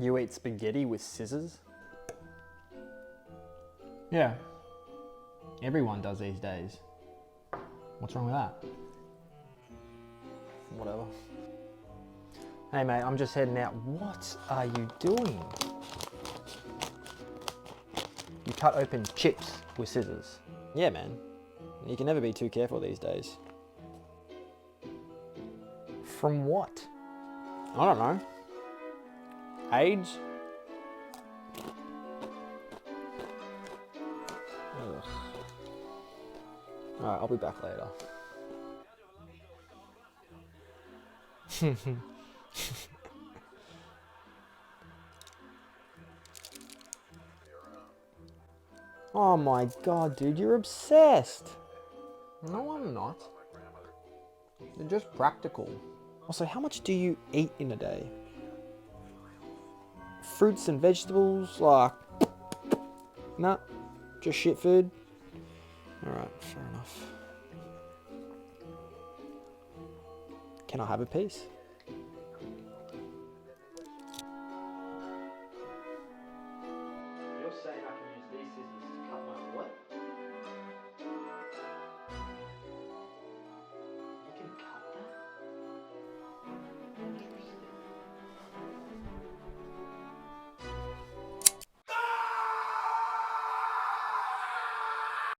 You eat spaghetti with scissors? Yeah. Everyone does these days. What's wrong with that? Whatever. Hey mate, I'm just heading out. What are you doing? You cut open chips with scissors. Yeah, man. You can never be too careful these days. From what? I don't know. AIDS? Ugh. Alright, I'll be back later. Oh my god, dude, you're obsessed. No, I'm not. They're just practical. Also, how much do you eat in a day? Fruits and vegetables, like... Nah, just shit food? Alright, fair enough. Can I have a piece?